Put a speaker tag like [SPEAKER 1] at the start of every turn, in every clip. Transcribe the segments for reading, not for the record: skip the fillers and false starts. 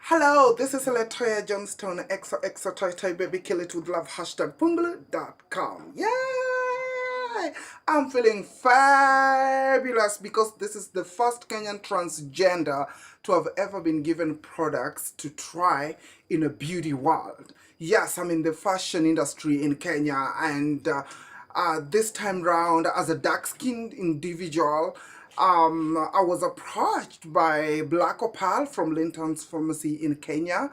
[SPEAKER 1] Hello, this is Letoya Johnstone, exo toy toy baby kill it with love #punglu.com. Yay! I'm feeling fabulous because this is the first Kenyan transgender to have ever been given products to try in a beauty world. Yes, I'm in the fashion industry in Kenya, and this time round as a dark-skinned individual, I was approached by Black Opal from Linton's Pharmacy in Kenya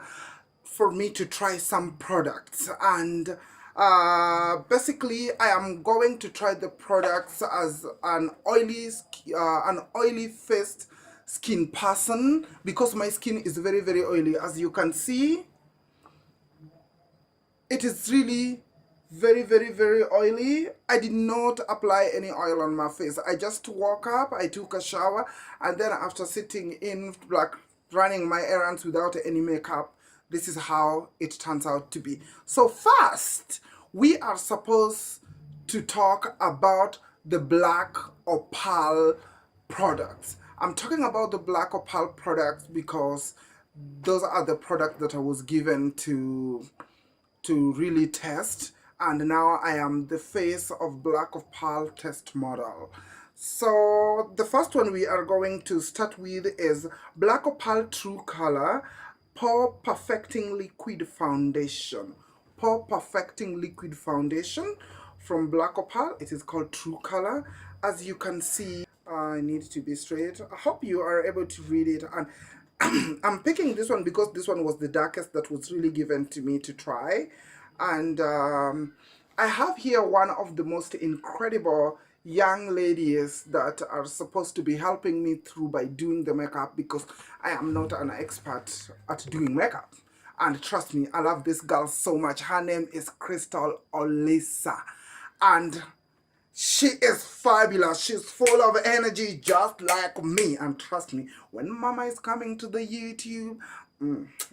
[SPEAKER 1] for me to try some products, and basically I am going to try the products as an oily faced skin person because my skin is very oily. As you can see, it is really very oily. I did not apply any oil on my face. I just woke up, I took a shower, and then after sitting in, like, running my errands without any makeup, this is how it turns out to be. So first, we are supposed to talk about the Black Opal products. I'm talking about the Black Opal products because those are the products that I was given to really test, and now I am the face of Black Opal test model. So the first one we are going to start with is Black Opal True Color Pore Perfecting Liquid Foundation. Pore Perfecting Liquid Foundation from Black Opal. It is called True Color. As you can see, I need to be straight. I hope you are able to read it, and I'm picking this one because this one was the darkest that was really given to me to try. And I have here one of the most incredible young ladies that are supposed to be helping me through by doing the makeup, because I am not an expert at doing makeup. And trust me, I love this girl so much. Her name is Crystal Olisa, and she is fabulous. She's full of energy just like me. And trust me, when mama is coming to the YouTube,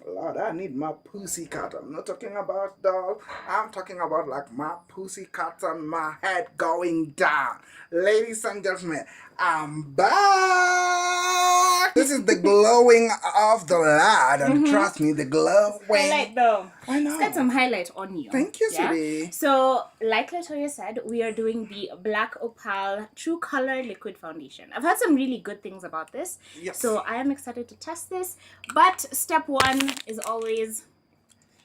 [SPEAKER 1] Lord, I need my pussycat. I'm not talking about doll. I'm talking about like my pussycat and my head going down. Ladies and gentlemen, I'm back. This is the glowing of the lad, and trust me, the glowing.
[SPEAKER 2] Highlight though.
[SPEAKER 1] I know.
[SPEAKER 2] It's got some highlight on you.
[SPEAKER 1] Thank you, sweetie.
[SPEAKER 2] So, like Letoya said, we are doing the Black Opal True Color Liquid Foundation. I've heard some really good things about this.
[SPEAKER 1] Yes.
[SPEAKER 2] So, I am excited to test this. But step one is always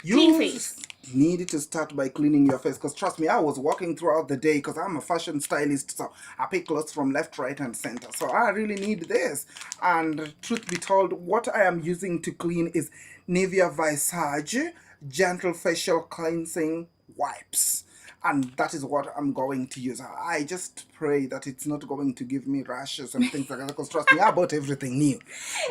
[SPEAKER 2] clean face.
[SPEAKER 1] Needed to start by cleaning your face, because trust me, I was walking throughout the day because I'm a fashion stylist, so I pick clothes from left, right, and center. So I really need this. And truth be told, what I am using to clean is Nivea Visage Gentle Facial Cleansing Wipes. And that is what I'm going to use. I just pray that it's not going to give me rashes and things like that, because trust me, I bought everything new.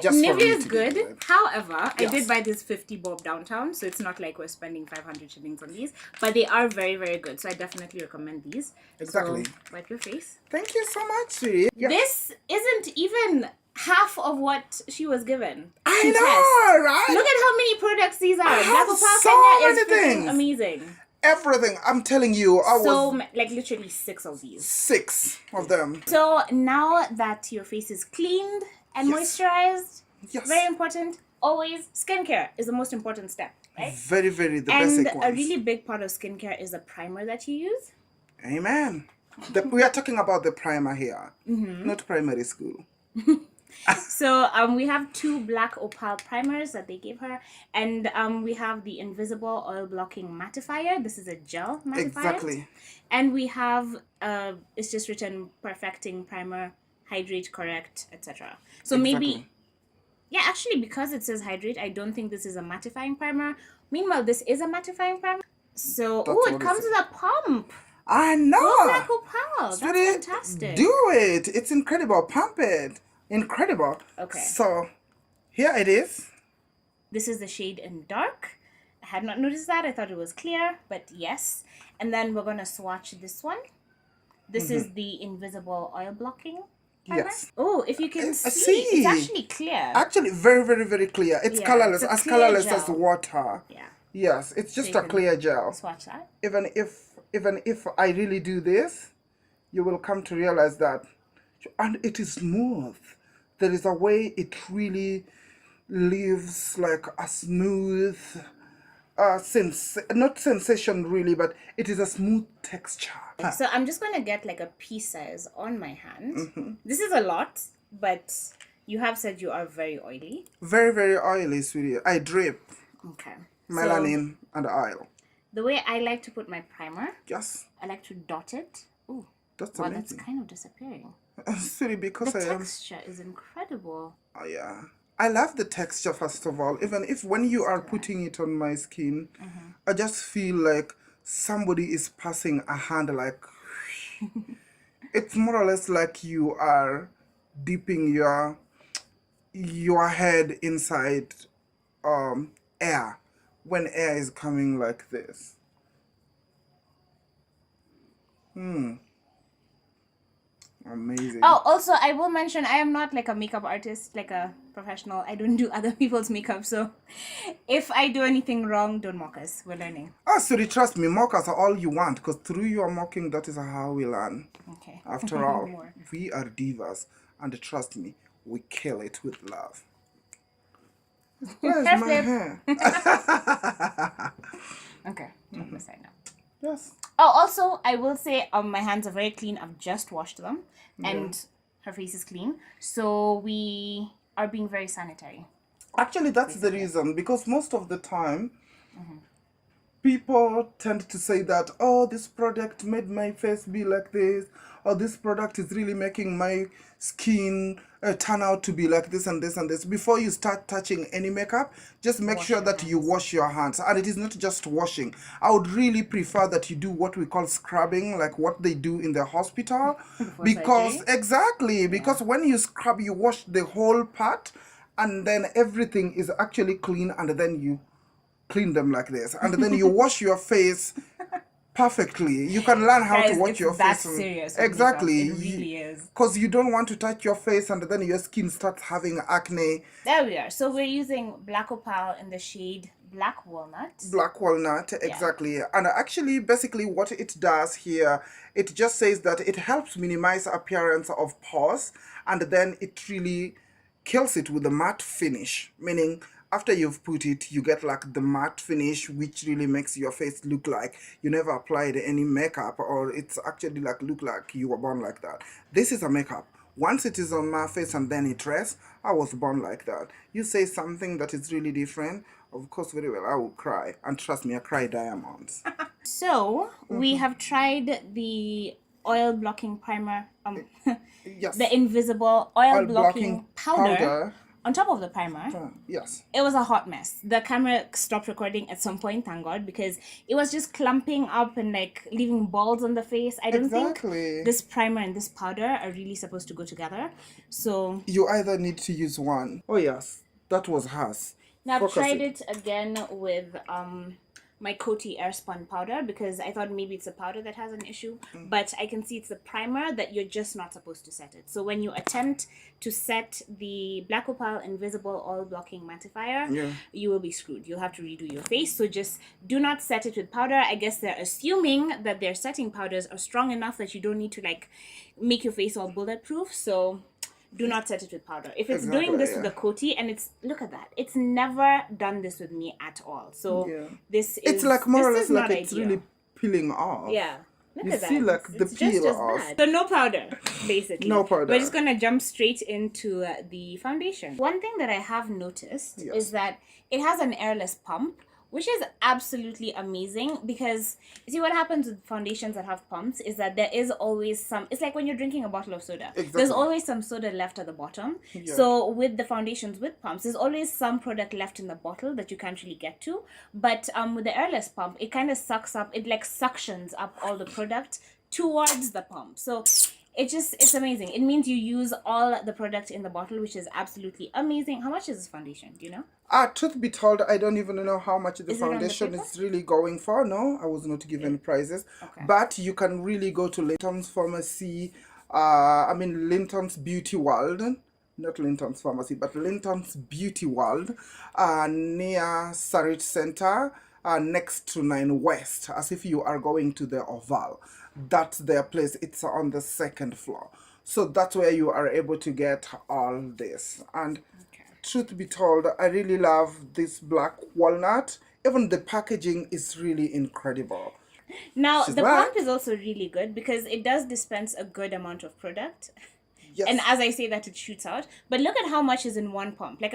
[SPEAKER 2] Nivea is good. However,
[SPEAKER 1] yes,
[SPEAKER 2] I did buy this 50 bob downtown, so it's not like we're spending 500 shillings on these, but they are very good. So I definitely recommend these.
[SPEAKER 1] Exactly.
[SPEAKER 2] So, wipe your face.
[SPEAKER 1] Thank you so much, sweetie. Yeah.
[SPEAKER 2] This isn't even half of what she was given.
[SPEAKER 1] I know, right?
[SPEAKER 2] Look at how many products these are.
[SPEAKER 1] Black
[SPEAKER 2] Opal
[SPEAKER 1] so
[SPEAKER 2] Kenya is
[SPEAKER 1] many things.
[SPEAKER 2] amazing.
[SPEAKER 1] Everything, I'm telling you,
[SPEAKER 2] like literally 6 of these.
[SPEAKER 1] 6 of them.
[SPEAKER 2] So now that your face is cleaned and moisturized, very important, always skincare is the most important step, right?
[SPEAKER 1] Very the basic ones.
[SPEAKER 2] And a really big part of skincare is the primer that you use.
[SPEAKER 1] Amen. We are talking about the primer here, not primary school.
[SPEAKER 2] So we have 2 Black Opal primers that they gave her, and we have the Invisible Oil Blocking Mattifier. This is a gel mattifier.
[SPEAKER 1] Exactly.
[SPEAKER 2] And we have it's just written Perfecting Primer, Hydrate, Correct, etc. So maybe, yeah, actually, because it says hydrate, I don't think this is a mattifying primer. Meanwhile, this is a mattifying primer. So it comes with a pump.
[SPEAKER 1] I know.
[SPEAKER 2] Oh, Black Opal. That's fantastic.
[SPEAKER 1] Do it. It's incredible. Pump it. Incredible.
[SPEAKER 2] Okay.
[SPEAKER 1] So here it is.
[SPEAKER 2] This is the shade in dark. I had not noticed that. I thought it was clear, but yes. And then we're going to swatch this one. This is the Invisible Oil Blocking primer. Yes. Oh, if you can see, it's actually clear.
[SPEAKER 1] Actually, very clear. It's colorless, as colorless as water.
[SPEAKER 2] Yeah.
[SPEAKER 1] Yes, it's just a clear gel.
[SPEAKER 2] Swatch that.
[SPEAKER 1] Even if I really do this, you will come to realize that, and it is smooth. There is a way it really leaves like a smooth, not sensation really, but it is a smooth texture.
[SPEAKER 2] So I'm just going to get like a pea size on my hand. This is a lot, but you have said you are very oily.
[SPEAKER 1] Very, very oily, sweetie. I drip
[SPEAKER 2] Okay.
[SPEAKER 1] melanin and oil.
[SPEAKER 2] The way I like to put my primer,
[SPEAKER 1] Yes,
[SPEAKER 2] I like to dot it. Ooh,
[SPEAKER 1] that's
[SPEAKER 2] wow, that's
[SPEAKER 1] amazing.
[SPEAKER 2] kind of disappearing.
[SPEAKER 1] Sweetie, because
[SPEAKER 2] The
[SPEAKER 1] I am.
[SPEAKER 2] texture is incredible.
[SPEAKER 1] Oh, yeah. I love the texture, first of all. Even if when you are putting it on my skin, I just feel like somebody is passing a hand, like it's more or less like you are dipping your head inside air when air is coming like this. Amazing.
[SPEAKER 2] Oh, also, I will mention I am not like a makeup artist, like a professional. I don't do other people's makeup. So if I do anything wrong, don't mock us. We're learning.
[SPEAKER 1] Ah, sorry, trust me, mock us all you want, because through your mocking, that is how we learn.
[SPEAKER 2] Okay.
[SPEAKER 1] After all,
[SPEAKER 2] More.
[SPEAKER 1] we are divas, and trust me, we kill it with love. Where's
[SPEAKER 2] Hair
[SPEAKER 1] my
[SPEAKER 2] flip.
[SPEAKER 1] hair?
[SPEAKER 2] Okay. On the side now.
[SPEAKER 1] Yes.
[SPEAKER 2] Oh, also, I will say my hands are very clean. I've just washed them. And her face is clean. So we are being very sanitary.
[SPEAKER 1] Actually, that's the reason, because most of the time, people tend to say that, oh, this product made my face be like this, or this product is really making my skin turn out to be like this and this and this. Before you start touching any makeup, just make sure that you wash your hands. And it is not just washing. I would really prefer that you do what we call scrubbing, like what they do in the hospital. Because, exactly, because when you scrub, you wash the whole part, and then everything is actually clean, and then you clean them like this, and then you wash your face perfectly. You can learn how
[SPEAKER 2] Guys,
[SPEAKER 1] to wash
[SPEAKER 2] it's
[SPEAKER 1] your
[SPEAKER 2] that
[SPEAKER 1] face.
[SPEAKER 2] serious with
[SPEAKER 1] Exactly.
[SPEAKER 2] makeup. It really is.
[SPEAKER 1] Because you don't want to touch your face and then your skin starts having acne.
[SPEAKER 2] There we are. So we're using Black Opal in the shade Black Walnut.
[SPEAKER 1] Black walnut, exactly. And actually, basically what it does here, it just says that it helps minimize appearance of pores, and then it really kills it with a matte finish, meaning after you've put it, you get like the matte finish, which really makes your face look like you never applied any makeup, or it's actually like look like you were born like that. This is a makeup. Once it is on my face and then it rests, I was born like that. You say something that is really different, of course, very well, I will cry. And trust me, I cry diamonds.
[SPEAKER 2] So we have tried the oil blocking primer,
[SPEAKER 1] Yes.
[SPEAKER 2] the invisible oil blocking powder
[SPEAKER 1] powder.
[SPEAKER 2] on top of the primer.
[SPEAKER 1] Yes.
[SPEAKER 2] It was a hot mess. The camera stopped recording at some point, thank God, because it was just clumping up and like leaving balls on the face. I don't think this primer and this powder are really supposed to go together. So
[SPEAKER 1] you either need to use one. Oh yes, that was hers.
[SPEAKER 2] now I've tried it again with my Coty Airspun powder, because I thought maybe it's a powder that has an issue, but I can see it's the primer that you're just not supposed to set it. So when you attempt to set the Black Opal Invisible Oil Blocking Mattifier, you will be screwed. You'll have to redo your face. So just do not set it with powder. I guess they're assuming that their setting powders are strong enough that you don't need to like make your face all bulletproof. So do not set it with powder. If it's doing this with the Coty, and it's, look at that, it's never done this with me at all. So this is,
[SPEAKER 1] it's like more or less like it's
[SPEAKER 2] ideal.
[SPEAKER 1] really peeling off.
[SPEAKER 2] Yeah. Look
[SPEAKER 1] You
[SPEAKER 2] at
[SPEAKER 1] see
[SPEAKER 2] that.
[SPEAKER 1] like the
[SPEAKER 2] It's
[SPEAKER 1] peel
[SPEAKER 2] just as
[SPEAKER 1] off.
[SPEAKER 2] bad. So no powder, basically.
[SPEAKER 1] No powder.
[SPEAKER 2] We're just going to jump straight into the foundation. One thing that I have noticed is that it has an airless pump, which is absolutely amazing, because you see what happens with foundations that have pumps is that there is always some, it's like when you're drinking a bottle of soda. There's always some soda left at the bottom. So with the foundations with pumps, there's always some product left in the bottle that you can't really get to. But with the airless pump, it kind of sucks up, it like suctions up all the product towards the pump. So it's amazing. It means you use all the product in the bottle, which is absolutely amazing. How much is this foundation? Do you know?
[SPEAKER 1] Truth be told, I don't even know how much the foundation is really going for. No, I was not given prices. But you can really go to Linton's Pharmacy, Linton's Beauty World. Not Linton's Pharmacy, but Linton's Beauty World, near Sarit Center, next to 9 West, as if you are going to the Oval. That's their place. It's on the 2nd floor. So that's where you are able to get all this. And truth be told, I really love this black walnut. Even the packaging is really incredible.
[SPEAKER 2] Now,
[SPEAKER 1] She's
[SPEAKER 2] the
[SPEAKER 1] black.
[SPEAKER 2] pump is also really good because it does dispense a good amount of product. And
[SPEAKER 1] Yes.
[SPEAKER 2] as I say that, it shoots out. But look at how much is in one pump. Like,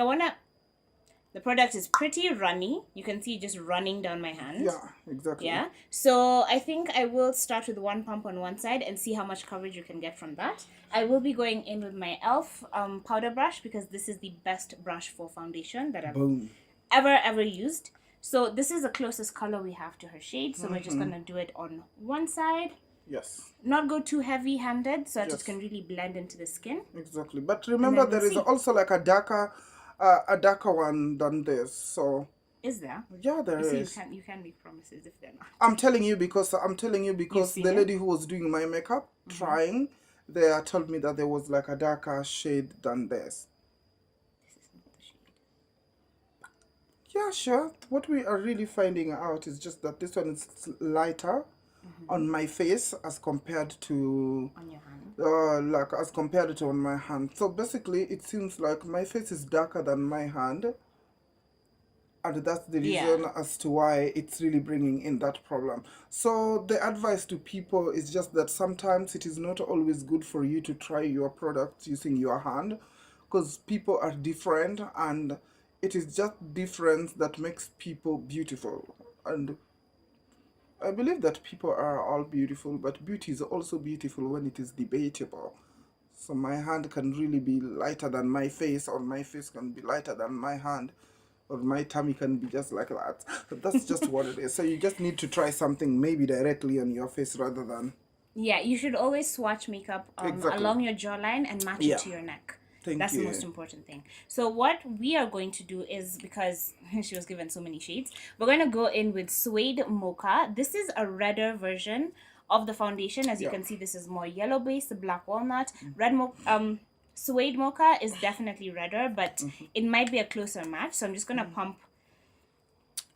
[SPEAKER 2] the product is pretty runny. You can see it just running down my hand.
[SPEAKER 1] Yeah, exactly.
[SPEAKER 2] Yeah. So I think I will start with one pump on one side and see how much coverage you can get from that. I will be going in with my e.l.f. Powder brush because this is the best brush for foundation that I've
[SPEAKER 1] Boom.
[SPEAKER 2] ever used. So this is the closest color we have to her shade. So we're just going to do it on one side.
[SPEAKER 1] Yes.
[SPEAKER 2] Not go too heavy-handed so that
[SPEAKER 1] Yes.
[SPEAKER 2] it can really blend into the skin.
[SPEAKER 1] Exactly. But remember, there is also like a darker one than this. So
[SPEAKER 2] Is there?
[SPEAKER 1] yeah, there
[SPEAKER 2] You
[SPEAKER 1] is.
[SPEAKER 2] see, you can't make promises if they're not.
[SPEAKER 1] I'm telling you because
[SPEAKER 2] seen
[SPEAKER 1] the
[SPEAKER 2] it?
[SPEAKER 1] lady who was doing my makeup trying, they told me that there was like a darker shade than this.
[SPEAKER 2] This is not the shade.
[SPEAKER 1] Yeah, sure. What we are really finding out is just that this one is lighter on my face as compared to
[SPEAKER 2] On your hand.
[SPEAKER 1] like as compared to on my hand. So basically, it seems like my face is darker than my hand, and that's the reason as to why it's really bringing in that problem. So the advice to people is just that sometimes it is not always good for you to try your product using your hand, because people are different, and it is just difference that makes people beautiful. And I believe that people are all beautiful, but beauty is also beautiful when it is debatable. So my hand can really be lighter than my face, or my face can be lighter than my hand, or my tummy can be just like that. But that's just what it is. So you just need to try something maybe directly on your face rather than...
[SPEAKER 2] Yeah, you should always swatch makeup
[SPEAKER 1] Exactly.
[SPEAKER 2] along your jawline and match it to your neck. That's the most important thing. So what we are going to do is, because she was given so many shades, we're going to go in with Suede Mocha. This is a redder version of the foundation. As you can see, this is more yellow based, the black walnut. Suede Mocha is definitely redder, but it might be a closer match. So I'm just going to pump.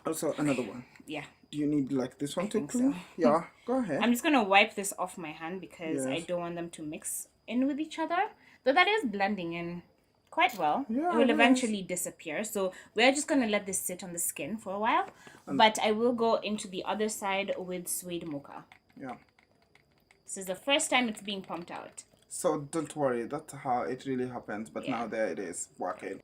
[SPEAKER 1] Also, another one.
[SPEAKER 2] Yeah.
[SPEAKER 1] Do you need like this one to clean?
[SPEAKER 2] so.
[SPEAKER 1] Yeah, go ahead.
[SPEAKER 2] I'm just going to wipe this off my hand because I don't want them to mix in with each other. Though that is blending in quite well.
[SPEAKER 1] Yeah,
[SPEAKER 2] it will eventually disappear. So we're just going to let this sit on the skin for a while. But I will go into the other side with Suede Mocha.
[SPEAKER 1] Yeah.
[SPEAKER 2] This is the first time it's being pumped out.
[SPEAKER 1] So don't worry, that's how it really happens. But now there it is, working.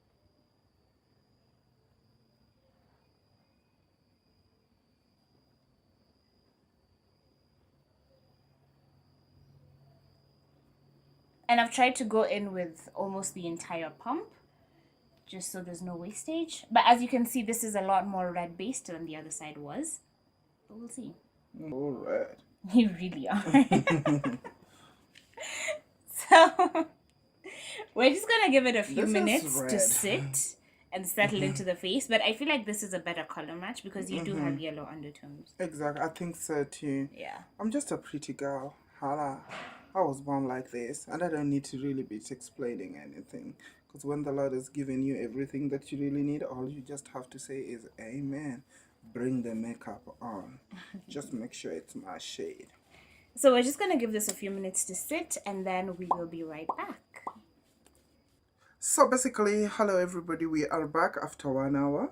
[SPEAKER 2] And I've tried to go in with almost the entire pump, just so there's no wastage. But as you can see, this is a lot more red based than the other side was. But we'll see.
[SPEAKER 1] All right.
[SPEAKER 2] You really are. So we're just gonna give it a few minutes to sit and settle into the face. But I feel like this is a better color match because you do have yellow undertones.
[SPEAKER 1] Exactly, I think so too.
[SPEAKER 2] Yeah.
[SPEAKER 1] I'm just a pretty girl. Hala. I was born like this, and I don't need to really be explaining anything. Because when the Lord has given you everything that you really need, all you just have to say is amen. Bring the makeup on. Just make sure it's my shade.
[SPEAKER 2] So we're just going to give this a few minutes to sit, and then we will be right back.
[SPEAKER 1] So basically, hello everybody, we are back after 1 hour.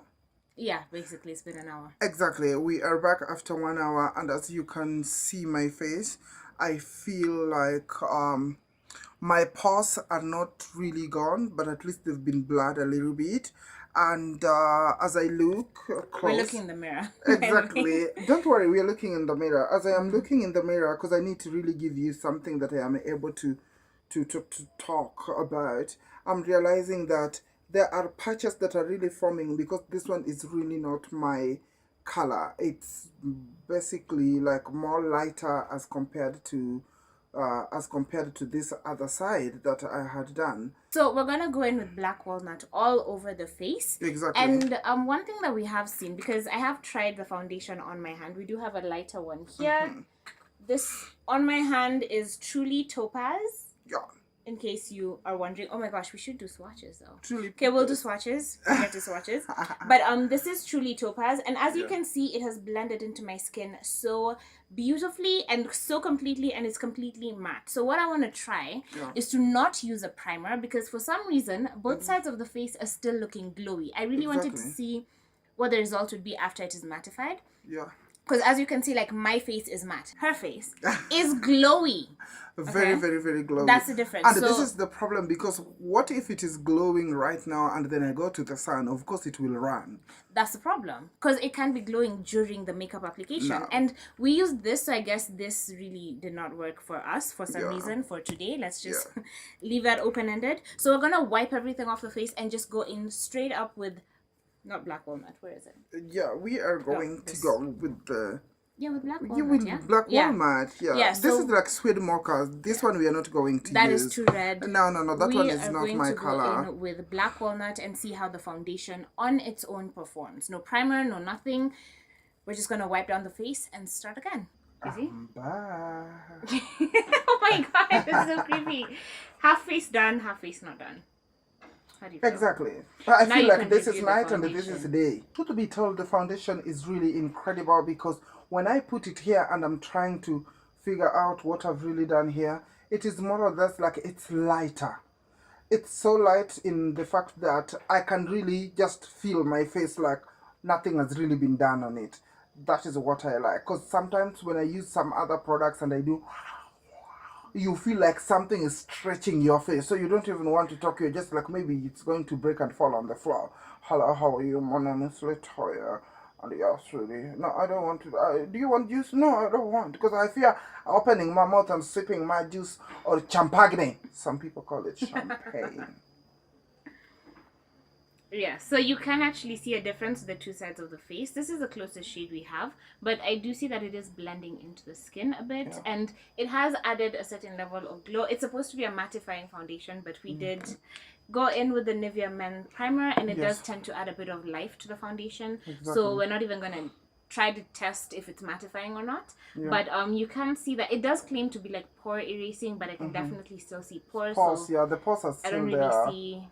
[SPEAKER 2] Yeah, basically it's been an hour.
[SPEAKER 1] Exactly, we are back after 1 hour, and as you can see my face, I feel like my pores are not really gone, but at least they've been blurred a little bit. And as I look close,
[SPEAKER 2] we're looking in the mirror.
[SPEAKER 1] Exactly. Don't worry, we are looking in the mirror. As I am looking in the mirror, because I need to really give you something that I am able to talk about, I'm realizing that there are patches that are really forming because this one is really not my color. It's basically like more lighter as compared to this other side that I had done.
[SPEAKER 2] So we're gonna go in with black walnut all over the face.
[SPEAKER 1] Exactly.
[SPEAKER 2] And one thing that we have seen, because I have tried the foundation on my hand, we do have a lighter one here. This on my hand is truly topaz.
[SPEAKER 1] Yeah.
[SPEAKER 2] in case you are wondering. Oh my gosh, we should do swatches though.
[SPEAKER 1] Truly.
[SPEAKER 2] Okay, we'll do swatches. Forget the swatches. But this is truly topaz, and as you can see, it has blended into my skin so beautifully and so completely, and it's completely matte. So what I want to try is to not use a primer, because for some reason both sides of the face are still looking glowy. I really wanted to see what the result would be after it is mattified.
[SPEAKER 1] Yeah.
[SPEAKER 2] Because as you can see, like, my face is matte. Her face is glowy.
[SPEAKER 1] Very, very, very glowy.
[SPEAKER 2] That's the difference.
[SPEAKER 1] And this is the problem, because what if it is glowing right now and then I go to the sun? Of course it will run.
[SPEAKER 2] That's the problem. Because it can be glowing during the makeup application. No. And we used this, so I guess this really did not work for us for some reason for today. Let's just leave that open-ended. So we're going to wipe everything off the face and just go in straight up with... Not black walnut. Where is it?
[SPEAKER 1] Yeah, we are going to go with the...
[SPEAKER 2] Yeah, with black walnut.
[SPEAKER 1] Yeah, with black walnut. Yeah. This is like Swede mocha. This one we are not going to use.
[SPEAKER 2] That is too red.
[SPEAKER 1] No. That one is not my color. We are going to go
[SPEAKER 2] in with black walnut and see how the foundation on its own performs. No primer, no nothing. We're just going to wipe down the face and start again. Easy?
[SPEAKER 1] Bye.
[SPEAKER 2] Oh my god, this is so creepy. Half face done, half face not done. How do you feel?
[SPEAKER 1] Exactly. I feel like this is night and this is day. Truth be told, the foundation is really incredible, because when I put it here and I'm trying to figure out what I've really done here, it is more or less like it's lighter. It's so light in the fact that I can really just feel my face like nothing has really been done on it. That is what I like. Because sometimes when I use some other products and I do... you feel like something is stretching your face, so you don't even want to talk. You're just like, maybe it's going to break and fall on the floor. Hello, how are you? My name is Letoya. And yes, really. No, I don't want to. Do you want juice? No, I don't want, because I fear opening my mouth and sipping my juice, or champagne. Some people call it champagne.
[SPEAKER 2] Yeah, so you can actually see a difference in the two sides of the face. This is the closest shade we have, but I do see that it is blending into the skin a bit, and it has added a certain level of glow. It's supposed to be a mattifying foundation, but we did go in with the Nivea Men primer, and it does tend to add a bit of life to the foundation. So we're not even going to try to test if it's mattifying or not. But you can see that it does claim to be like pore erasing, but I can definitely still see pores.
[SPEAKER 1] Pores, so the pores are still
[SPEAKER 2] I don't really see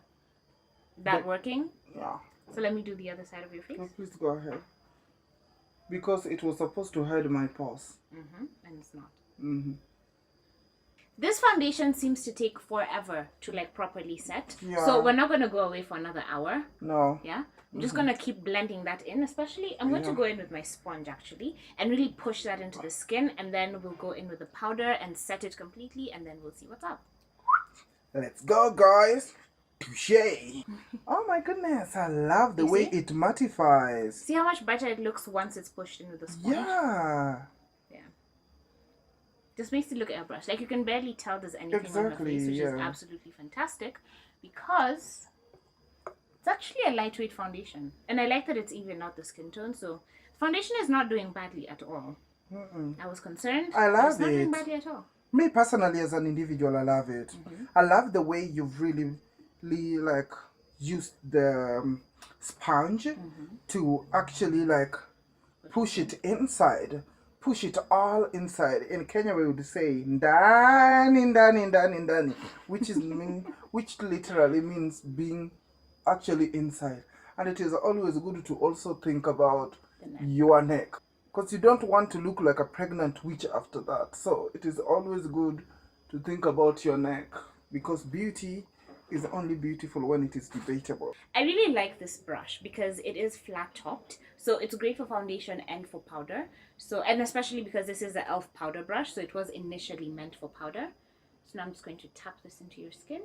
[SPEAKER 2] that working.
[SPEAKER 1] Yeah.
[SPEAKER 2] So let me do the other side of your face.
[SPEAKER 1] Oh, please go ahead. Because it was supposed to hide my pores.
[SPEAKER 2] And it's not. This foundation seems to take forever to like properly set. So we're not going to go away for another hour.
[SPEAKER 1] No.
[SPEAKER 2] Yeah. I'm just going to keep blending that in. Especially, I'm going to go in with my sponge actually and really push that into the skin. And then we'll go in with the powder and set it completely. And then we'll see what's up.
[SPEAKER 1] Let's go, guys. Touché. Oh my goodness, I love the way it mattifies.
[SPEAKER 2] See how much better it looks once it's pushed in with the sponge?
[SPEAKER 1] Yeah.
[SPEAKER 2] Just makes it look airbrushed. Like, you can barely tell there's anything on the face, which is absolutely fantastic, because it's actually a lightweight foundation. And I like that it's even out the skin tone, so foundation is not doing badly at all. I was concerned.
[SPEAKER 1] I love
[SPEAKER 2] it's not doing badly at all.
[SPEAKER 1] Me personally, as an individual, I love it. I love the way you've really like used the sponge to actually like push it inside, push it all inside. In Kenya we would say ndani ndani ndani ndani, which literally means being actually inside. And it is always good to also think about your neck, because you don't want to look like a pregnant witch after that. So it is always good to think about your neck, because beauty is only beautiful when it is debatable.
[SPEAKER 2] I really like this brush because it is flat topped, so it's great for foundation and for powder. So, and especially because this is the e.l.f. powder brush, so it was initially meant for powder. So now I'm just going to tap this into your skin.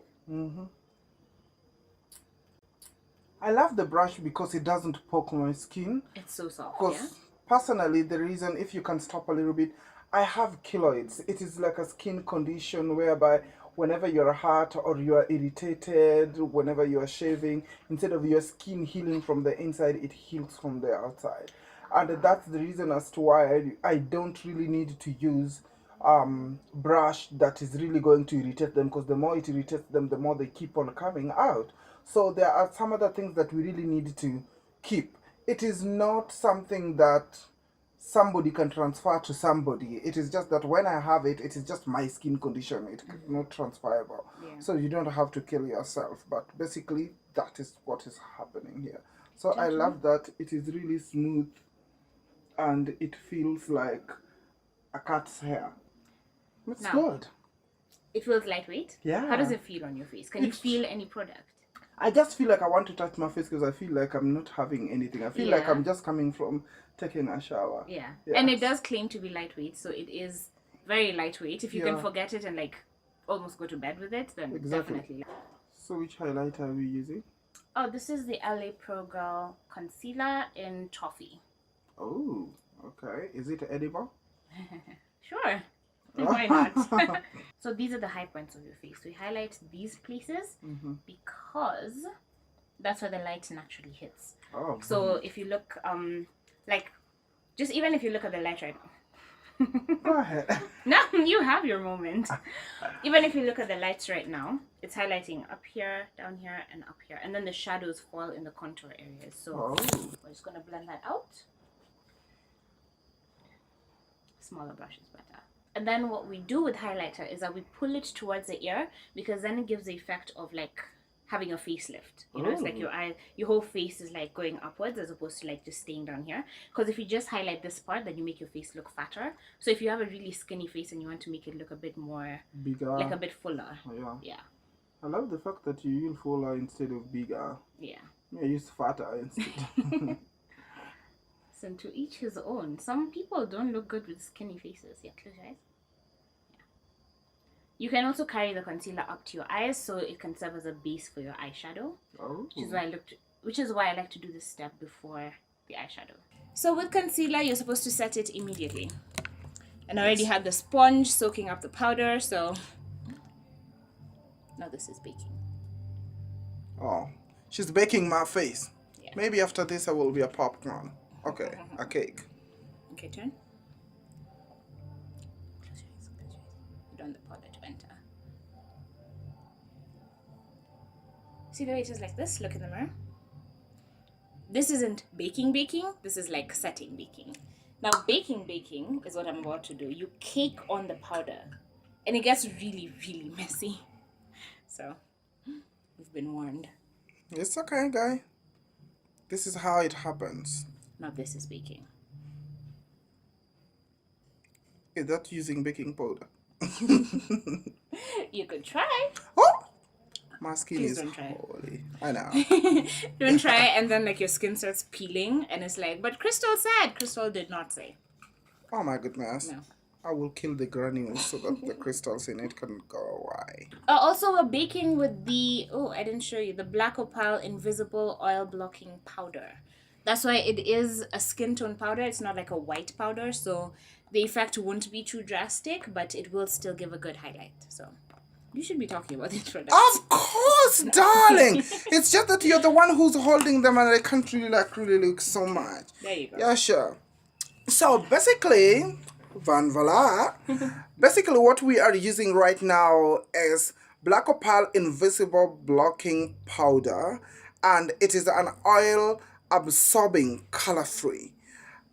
[SPEAKER 1] I love the brush because it doesn't poke my skin.
[SPEAKER 2] It's so soft.
[SPEAKER 1] Because personally, the reason, if you can stop a little bit, I have keloids. It is like a skin condition whereby whenever you're hot or you are irritated, whenever you are shaving, instead of your skin healing from the inside, it heals from the outside. And that's the reason as to why I don't really need to use brush that is really going to irritate them, because the more it irritates them, the more they keep on coming out. So there are some other things that we really need to keep. It is not something that somebody can transfer to somebody. It is just that when I have it, it is just my skin condition. It's not transferable.
[SPEAKER 2] Yeah.
[SPEAKER 1] So you don't have to kill yourself. But basically, that is what is happening here. So I love that it is really smooth and it feels like a cat's hair. It's
[SPEAKER 2] Now,
[SPEAKER 1] good.
[SPEAKER 2] It feels lightweight.
[SPEAKER 1] Yeah.
[SPEAKER 2] How does it feel on your face? Can you feel any product?
[SPEAKER 1] I just feel like I want to touch my face because I feel like I'm not having anything. I feel like I'm just coming from taking a shower.
[SPEAKER 2] Yeah. And it does claim to be lightweight, so it is very lightweight. If you can forget it and like almost go to bed with it, then definitely.
[SPEAKER 1] So which highlighter are we using?
[SPEAKER 2] Oh, this is the LA Pro Girl Concealer in Toffee.
[SPEAKER 1] Oh, okay. Is it edible?
[SPEAKER 2] Sure. Why not? So these are the high points of your face. We highlight these places because that's where the light naturally hits.
[SPEAKER 1] Oh.
[SPEAKER 2] So if you look, like, just even if you look at the light right now.
[SPEAKER 1] Go ahead.
[SPEAKER 2] Now you have your moment. Even if you look at the lights right now, it's highlighting up here, down here, and up here. And then the shadows fall in the contour areas. So we're just going to blend that out. Smaller brush is better. And then what we do with highlighter is that we pull it towards the ear because then it gives the effect of like having a facelift. You know, it's like your whole face is like going upwards as opposed to like just staying down here. Because if you just highlight this part, then you make your face look fatter. So if you have a really skinny face and you want to make it look a bit more
[SPEAKER 1] bigger,
[SPEAKER 2] like a bit fuller.
[SPEAKER 1] Yeah. I love the fact that you use fuller instead of bigger.
[SPEAKER 2] Yeah.
[SPEAKER 1] I use fatter instead.
[SPEAKER 2] So to each his own. Some people don't look good with skinny faces. Yeah, close your eyes. Yeah. You can also carry the concealer up to your eyes so it can serve as a base for your eyeshadow. Oh. Which is why I like to do this step before the eyeshadow. So with concealer, you're supposed to set it immediately. And I already had the sponge soaking up the powder, so now this is baking.
[SPEAKER 1] Oh, she's baking my face.
[SPEAKER 2] Yeah.
[SPEAKER 1] Maybe after this I will be a popcorn. Okay, a cake.
[SPEAKER 2] Okay, turn. Close your eyes, close your eyes. You don't want the powder to enter. See the way it is like this? Look in the mirror. This isn't baking, this is like setting baking. Now baking is what I'm about to do. You cake on the powder and it gets really, really messy. So, you've been warned.
[SPEAKER 1] It's okay, guy. This is how it happens.
[SPEAKER 2] Now this is baking.
[SPEAKER 1] Is that using baking powder?
[SPEAKER 2] You could try.
[SPEAKER 1] Oh! My skin
[SPEAKER 2] Please
[SPEAKER 1] is
[SPEAKER 2] don't try.
[SPEAKER 1] holy. I know.
[SPEAKER 2] Don't try and then like your skin starts peeling and it's like, but Crystal said. Crystal did not say.
[SPEAKER 1] Oh my goodness.
[SPEAKER 2] No.
[SPEAKER 1] I will kill the granules so that the crystals in it can go away.
[SPEAKER 2] Also, we're baking with the, I didn't show you, the Black Opal Invisible Oil Blocking Powder. That's why it is a skin tone powder. It's not like a white powder, so the effect won't be too drastic, but it will still give a good highlight. So you should be talking about these products.
[SPEAKER 1] Of course, darling. It's just that you're the one who's holding them and I can't really look so much.
[SPEAKER 2] There you go.
[SPEAKER 1] Yeah, sure. So basically, basically what we are using right now is Black Opal Invisible Blocking Powder, and it is an oil absorbing, color free.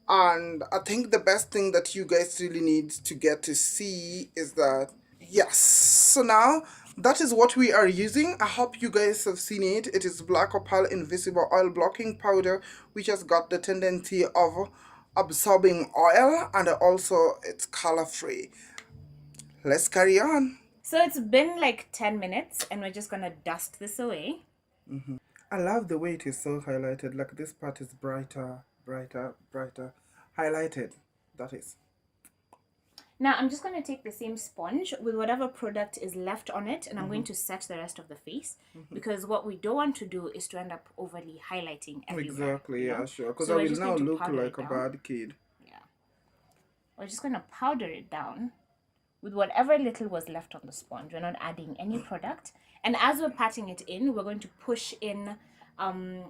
[SPEAKER 1] And I think the best thing that you guys really need to get to see is that, yes, so now that is what we are using. I hope you guys have seen it. It is Black Opal Invisible Oil Blocking Powder, which has got the tendency of absorbing oil, and also it's color free. Let's carry on.
[SPEAKER 2] So it's been like 10 minutes and we're just gonna dust this away.
[SPEAKER 1] I love the way it is so highlighted. Like this part is brighter highlighted. That is.
[SPEAKER 2] Now I'm just going to take the same sponge with whatever product is left on it, and I'm going to set the rest of the face, because what we don't want to do is to end up overly highlighting everywhere.
[SPEAKER 1] Exactly, yeah, sure. Because
[SPEAKER 2] So
[SPEAKER 1] I
[SPEAKER 2] we're
[SPEAKER 1] will
[SPEAKER 2] just
[SPEAKER 1] now
[SPEAKER 2] going to
[SPEAKER 1] look
[SPEAKER 2] powder
[SPEAKER 1] like
[SPEAKER 2] it
[SPEAKER 1] a
[SPEAKER 2] down.
[SPEAKER 1] bad kid.
[SPEAKER 2] Yeah. We're just going to powder it down with whatever little was left on the sponge. We're not adding any product. And as we're patting it in, we're going to push in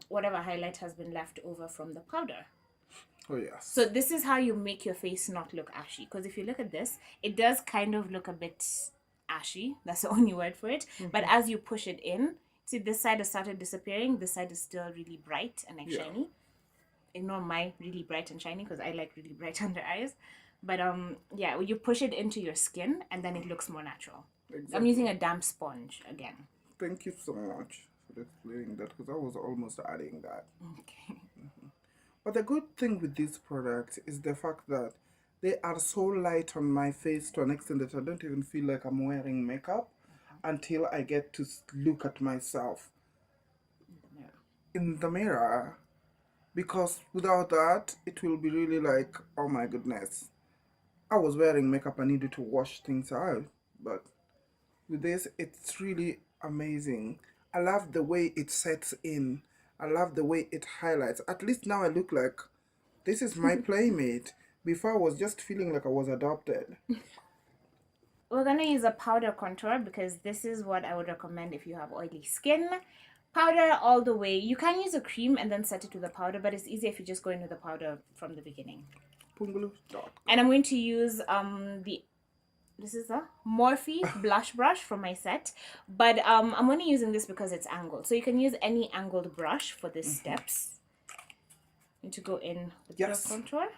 [SPEAKER 2] whatever highlight has been left over from the powder.
[SPEAKER 1] Oh, yes.
[SPEAKER 2] So this is how you make your face not look ashy. Because if you look at this, it does kind of look a bit ashy. That's the only word for it. But as you push it in, see this side has started disappearing. This side is still really bright and like shiny. ignore my really bright and shiny because I like really bright under eyes. But yeah, you push it into your skin and then it looks more natural.
[SPEAKER 1] Exactly.
[SPEAKER 2] I'm using a damp sponge again.
[SPEAKER 1] Thank you so much for explaining that, because I was almost adding that.
[SPEAKER 2] Okay.
[SPEAKER 1] But the good thing with these products is the fact that they are so light on my face to an extent that I don't even feel like I'm wearing makeup until I get to look at myself in the mirror. Because without that, it will be really like, oh my goodness, I was wearing makeup, I needed to wash things out. But with this, it's really amazing. I love the way it sets in. I love the way it highlights. At least now I look like this is my playmate. Before I was just feeling like I was adopted.
[SPEAKER 2] We're gonna use a powder contour because this is what I would recommend if you have oily skin. Powder all the way. You can use a cream and then set it with the powder, but it's easier if you just go in with the powder from the beginning. And I'm going to use this is a Morphe blush brush from my set, but I'm only using this because it's angled. So you can use any angled brush for these steps. And to go in with your contour.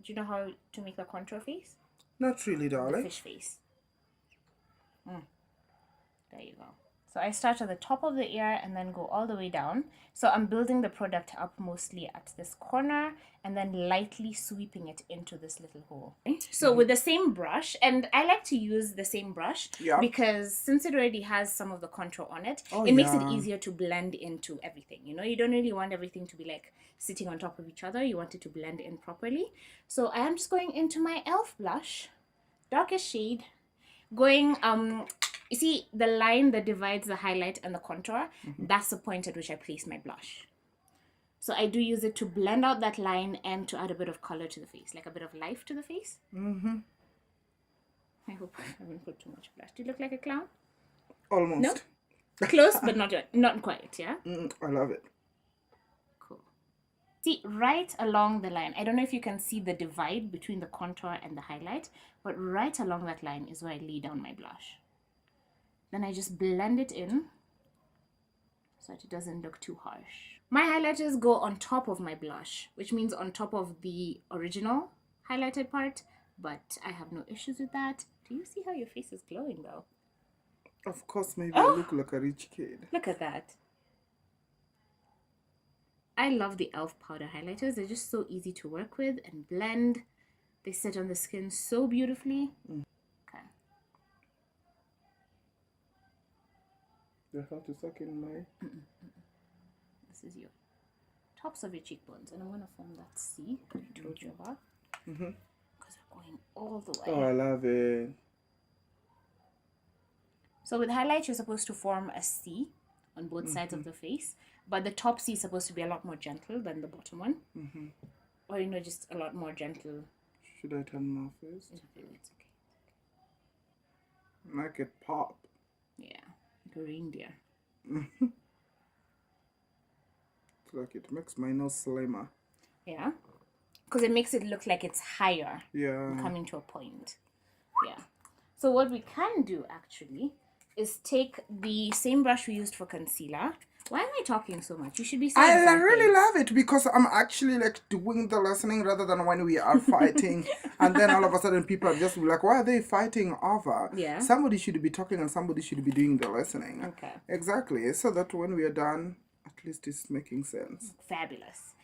[SPEAKER 2] Do you know how to make the contour face?
[SPEAKER 1] Not really, darling.
[SPEAKER 2] The fish face. There you go. So I start at the top of the ear and then go all the way down. So I'm building the product up mostly at this corner and then lightly sweeping it into this little hole. So with the same brush, and I like to use the same brush because since it already has some of the contour on it, it makes it easier to blend into everything. You know, you don't really want everything to be like sitting on top of each other. You want it to blend in properly. So I am just going into my e.l.f. blush, darkest shade, going you see the line that divides the highlight and the contour? That's the point at which I place my blush. So I do use it to blend out that line and to add a bit of color to the face, like a bit of life to the face. I hope I haven't put too much blush. Do you look like a clown?
[SPEAKER 1] Almost.
[SPEAKER 2] No? Close, but not quite, yeah?
[SPEAKER 1] I love it.
[SPEAKER 2] Cool. See, right along the line, I don't know if you can see the divide between the contour and the highlight, but right along that line is where I lay down my blush. Then I just blend it in so that it doesn't look too harsh. My highlighters go on top of my blush, which means on top of the original highlighted part, but I have no issues with that. Do you see how your face is glowing though?
[SPEAKER 1] Of course, maybe I look like a rich kid.
[SPEAKER 2] Look at that. I love the e.l.f. powder highlighters. They're just so easy to work with and blend. They sit on the skin so beautifully. Okay.
[SPEAKER 1] You have to suck in my...
[SPEAKER 2] This is your tops of your cheekbones. And I'm going to form that C that I told you about. Because we're going all the way.
[SPEAKER 1] Oh, I love it.
[SPEAKER 2] So with highlight, you're supposed to form a C on both sides of the face. But the top C is supposed to be a lot more gentle than the bottom one. Or, you know, just a lot more gentle.
[SPEAKER 1] Should I turn my face?
[SPEAKER 2] It's okay.
[SPEAKER 1] Make it pop.
[SPEAKER 2] Yeah, like a reindeer.
[SPEAKER 1] It's like it makes my nose slimmer.
[SPEAKER 2] Yeah, because it makes it look like it's higher.
[SPEAKER 1] Yeah.
[SPEAKER 2] Coming to a point. Yeah. So what we can do actually is take the same brush we used for concealer. Why am I talking so much? You should be saying
[SPEAKER 1] I
[SPEAKER 2] something.
[SPEAKER 1] really love it because I'm actually like doing the listening rather than when we are fighting. And then all of a sudden people are just like, why are they fighting over?
[SPEAKER 2] Yeah.
[SPEAKER 1] Somebody should be talking and somebody should be doing the listening.
[SPEAKER 2] Okay.
[SPEAKER 1] Exactly. So that when we are done, at least it's making sense.
[SPEAKER 2] Fabulous.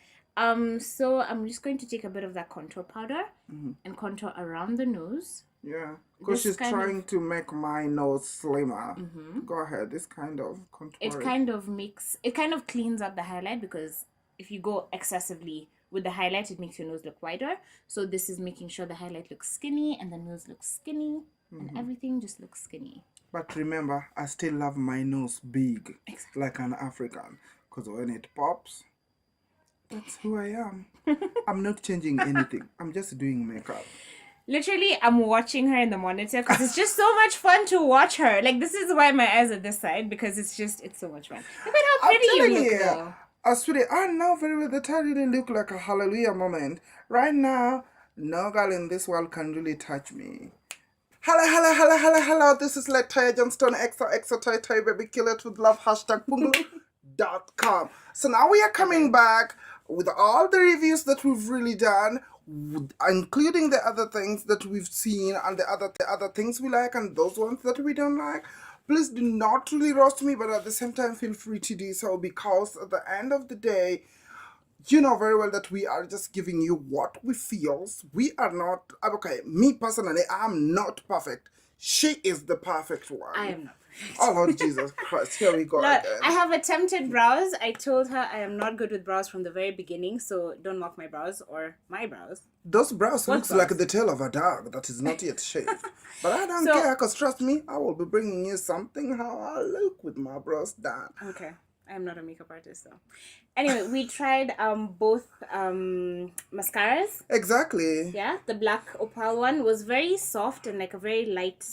[SPEAKER 2] So I'm just going to take a bit of that contour powder and contour around the nose.
[SPEAKER 1] Yeah, because she's trying to make my nose slimmer. Go ahead, this kind of contour.
[SPEAKER 2] It kind of cleans up the highlight because if you go excessively with the highlight, it makes your nose look wider. So this is making sure the highlight looks skinny and the nose looks skinny and everything just looks skinny.
[SPEAKER 1] But remember, I still love my nose big, like an African, because when it pops, that's who I am. I'm not changing anything. I'm just doing makeup.
[SPEAKER 2] Literally, I'm watching her in the monitor because it's just so much fun to watch her. Like, this is why my eyes are this side because it's so much fun. Look at how pretty you look, though.
[SPEAKER 1] Sweetie, I know very well that I really look like a hallelujah moment. Right now, no girl in this world can really touch me. Hello. This is Letoya Johnstone, XO Toy Toy Baby Kill It with Love, #Pungaloo.com. So now we are coming back with all the reviews that we've really done, including the other things that we've seen and the other things we like and those ones that we don't like, please do not really roast me, but at the same time feel free to do so, because at the end of the day, you know very well that we are just giving you what we feel. We are not, okay, me personally, I'm not perfect. She is the perfect one.
[SPEAKER 2] I am not perfect.
[SPEAKER 1] Oh Lord Jesus Christ, here we go
[SPEAKER 2] Look,
[SPEAKER 1] again.
[SPEAKER 2] I have attempted brows. I told her I am not good with brows from the very beginning, so don't mock my brows or my brows.
[SPEAKER 1] Those brows
[SPEAKER 2] What
[SPEAKER 1] looks
[SPEAKER 2] brows?
[SPEAKER 1] like the tail of a dog that is not yet shaved. But I don't care, because trust me, I will be bringing you something how I look with my brows done.
[SPEAKER 2] Okay. I'm not a makeup artist, though. Anyway, we tried both mascaras.
[SPEAKER 1] Exactly.
[SPEAKER 2] Yeah, the black Opal one was very soft and like a very light.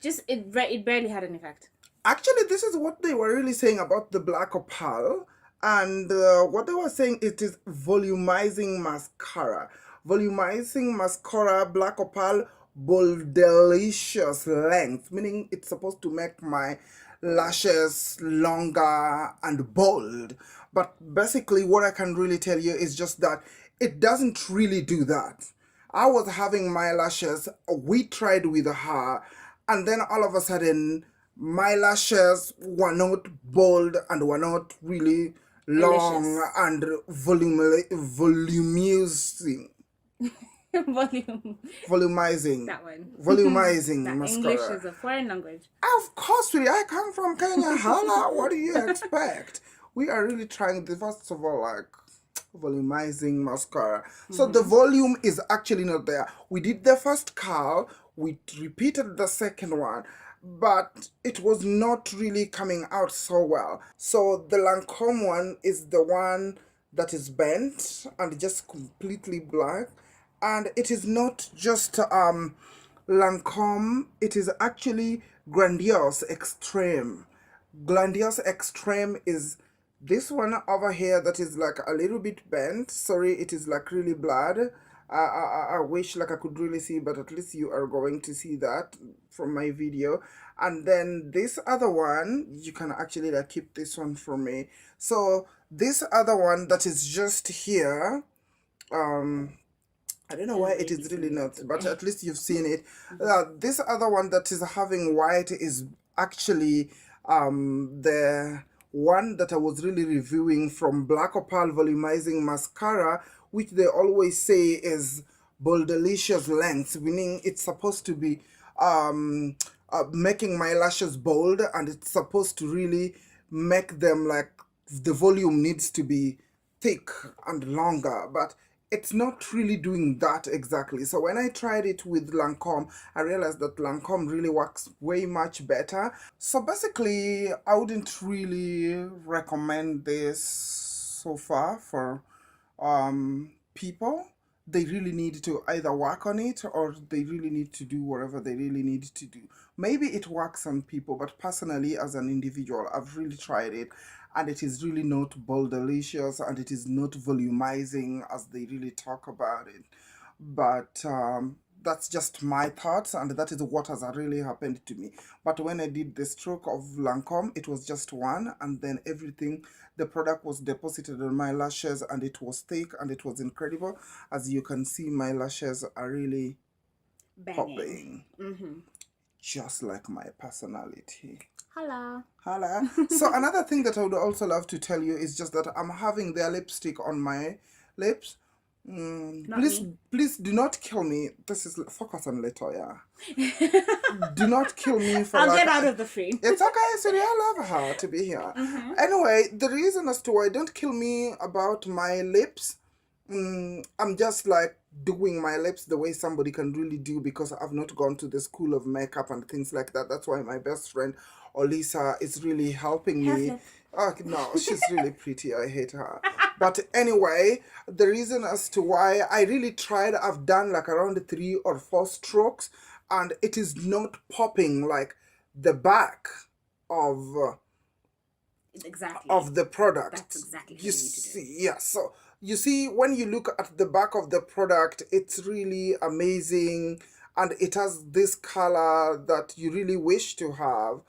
[SPEAKER 2] Just it barely had an effect.
[SPEAKER 1] Actually, this is what they were really saying about the black Opal. And what they were saying, it is volumizing mascara. Volumizing mascara, black Opal, bold, delicious length. Meaning it's supposed to make my lashes longer and bold. But basically what I can really tell you is just that it doesn't really do that. I was having my lashes, we tried with her, and then all of a sudden my lashes were not bold and were not really long
[SPEAKER 2] Delicious.
[SPEAKER 1] and volumizing. Volumizing.
[SPEAKER 2] That one.
[SPEAKER 1] Volumizing
[SPEAKER 2] That
[SPEAKER 1] mascara.
[SPEAKER 2] English is a foreign language.
[SPEAKER 1] Of course, sweetie, I come from Kenya. Hala, what do you expect? We are really trying the first of all, like, volumizing mascara. So the volume is actually not there. We did the first curl, we repeated the second one, but it was not really coming out so well. So the Lancome one is the one that is bent and just completely black. And it is not just Lancome, it is actually Grandiose Extreme. Grandiose Extreme is this one over here that is like a little bit bent. Sorry, it is like really blurred. I wish like I could really see, but at least you are going to see that from my video. And then this other one, you can actually like keep this one for me. So this other one that is just here, I don't know why it is really not, but at least you've seen it. This other one that is having white is actually the one that I was really reviewing from Black Opal Volumizing Mascara, which they always say is Boldelicious Length, meaning it's supposed to be making my lashes bold, and it's supposed to really make them like the volume needs to be thick and longer, but it's not really doing that exactly. So when I tried it with Lancome, I realized that Lancome really works way much better. So basically, I wouldn't really recommend this so far for people. They really need to either work on it or they really need to do whatever they really need to do. Maybe it works on people, but personally as an individual, I've really tried it and it is really not delicious and it is not volumizing as they really talk about it. But that's just my thoughts, and that is what has really happened to me. But when I did the stroke of Lancome, it was just one, and then everything, the product was deposited on my lashes, and it was thick, and it was incredible. As you can see, my lashes are really popping, just like my personality.
[SPEAKER 2] Holla.
[SPEAKER 1] Holla. So another thing that I would also love to tell you is just that I'm having their lipstick on my lips. Please do not kill me. This is focus on Letoya. Do not kill me for
[SPEAKER 2] I'll get out of the frame.
[SPEAKER 1] It's okay, sorry, I love her to be here. Anyway, the reason as to why don't kill me about my lips, I'm just like doing my lips the way somebody can really do, because I've not gone to the school of makeup and things like that. That's why my best friend Olisa is really helping me. Oh, no, she's really pretty. I hate her. But anyway, the reason as to why I really tried, I've done like around 3 or 4 strokes, and it is not popping like the back of the product.
[SPEAKER 2] That's exactly what
[SPEAKER 1] you
[SPEAKER 2] you need to do.
[SPEAKER 1] see. Yeah, so you see, when you look at the back of the product, it's really amazing, and it has this color that you really wish to have,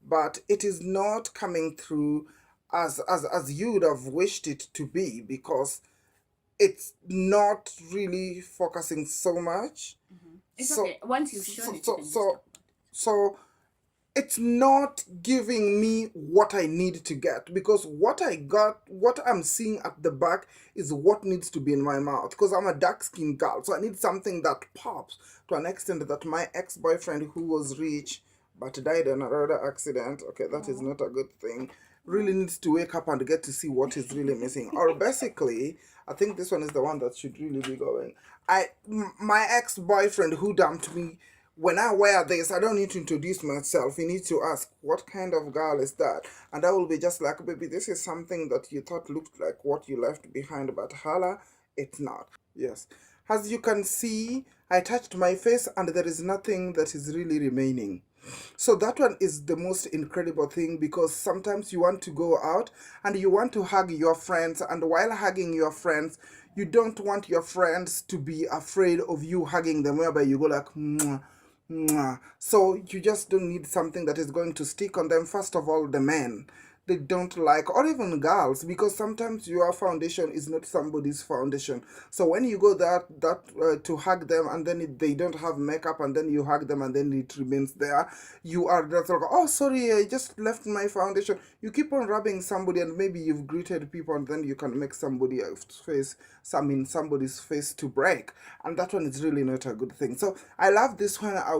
[SPEAKER 1] but it is not coming through. as you would have wished it to be, because it's not really focusing so much.
[SPEAKER 2] It's
[SPEAKER 1] So
[SPEAKER 2] okay. Once you've shown
[SPEAKER 1] so
[SPEAKER 2] it, you
[SPEAKER 1] so
[SPEAKER 2] can just
[SPEAKER 1] so,
[SPEAKER 2] talk about
[SPEAKER 1] so it's not giving me what I need to get, because what I got, what I'm seeing at the back is what needs to be in my mouth, because I'm a dark skinned girl, so I need something that pops to an extent that my ex-boyfriend, who was rich but died in another accident, okay, that is not a good thing, really needs to wake up and get to see what is really missing. Or basically, I think this one is the one that should really be going. My ex-boyfriend who dumped me, when I wear this, I don't need to introduce myself. You need to ask, what kind of girl is that? And I will be just like, baby, this is something that you thought looked like what you left behind, but hala, it's not. Yes. As you can see, I touched my face and there is nothing that is really remaining. So that one is the most incredible thing, because sometimes you want to go out and you want to hug your friends, and while hugging your friends, you don't want your friends to be afraid of you hugging them, whereby you go like, mwah, mwah. So you just don't need something that is going to stick on them. First of all, the men, they don't like, or even girls, because sometimes your foundation is not somebody's foundation. So when you go to hug them, and then they don't have makeup, and then you hug them and then it remains there, you are just like, oh sorry, I just left my foundation. You keep on rubbing somebody, and maybe you've greeted people, and then you can make somebody's face to break, and that one is really not a good thing. So I love this one. I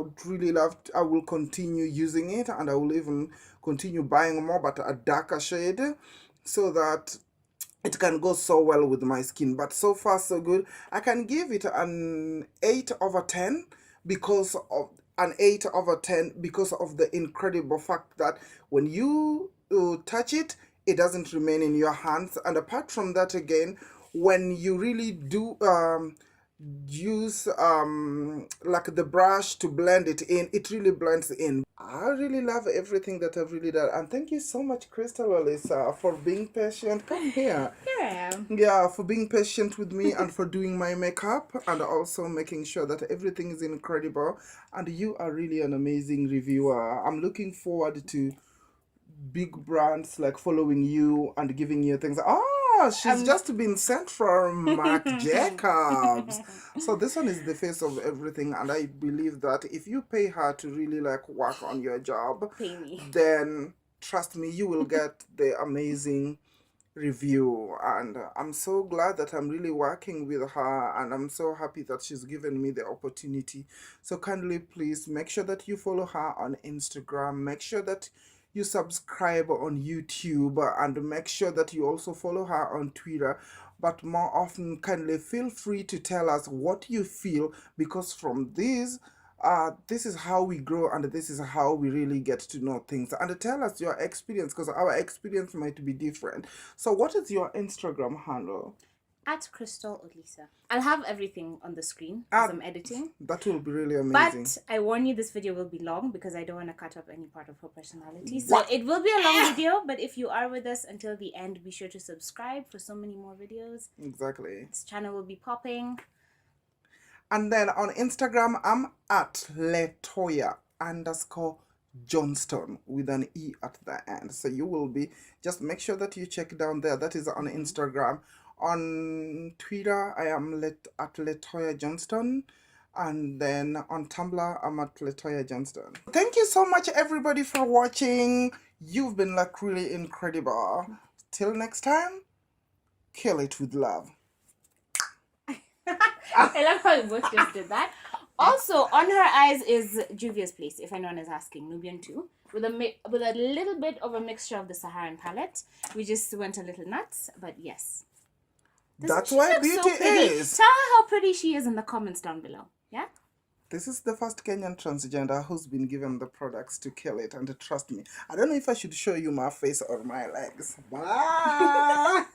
[SPEAKER 1] will continue using it, and I will even continue buying more, but a darker shade, so that it can go so well with my skin. But so far so good. I can give it an 8 over 10, because of the incredible fact that when you touch it, it doesn't remain in your hands. And apart from that, again, when you really do use like the brush to blend it in, it really blends in. I really love everything that I've really done, and thank you so much, Crystal Alyssa, for being patient. Come here.
[SPEAKER 2] Here I am.
[SPEAKER 1] Yeah, for being patient with me and for doing my makeup, and also making sure that everything is incredible. And you are really an amazing reviewer. I'm looking forward to big brands like following you and giving you things. Ah, she's just been sent from Marc Jacobs. So this one is the face of everything, and I believe that if you pay her to really like work on your job,
[SPEAKER 2] Pay me.
[SPEAKER 1] then trust me, you will get the amazing review. And I'm so glad that I'm really working with her, and I'm so happy that she's given me the opportunity. So kindly please make sure that you follow her on Instagram, make sure that you subscribe on YouTube, and make sure that you also follow her on Twitter. But more often, kindly feel free to tell us what you feel, because from this is how we grow, and this is how we really get to know things. And tell us your experience, because our experience might be different. So what is your Instagram handle?
[SPEAKER 2] At Crystal Odlisa. I'll have everything on the screen as I'm editing.
[SPEAKER 1] That will be really amazing.
[SPEAKER 2] But I warn you, this video will be long, because I don't want to cut up any part of her personality. So it will be a long video, but if you are with us until the end, be sure to subscribe for so many more videos.
[SPEAKER 1] Exactly.
[SPEAKER 2] This channel will be popping.
[SPEAKER 1] And then on Instagram, I'm at Letoya _Johnstone with an E at the end. So you will be, just make sure that you check down there. That is on Instagram. On Twitter, I am at Letoya Johnstone. And then on Tumblr, I'm at Letoya Johnstone. Thank you so much, everybody, for watching. You've been like really incredible. Till next time, kill it with love.
[SPEAKER 2] I love how we both just did that. Also, on her eyes is Juvia's Place, if anyone is asking, Nubian 2, with a little bit of a mixture of the Saharan palette. We just went a little nuts, but yes.
[SPEAKER 1] That's why beauty is.
[SPEAKER 2] Tell her how pretty she is in the comments down below. Yeah?
[SPEAKER 1] This is the first Kenyan transgender who's been given the products to kill it, and trust me, I don't know if I should show you my face or my legs. Bye!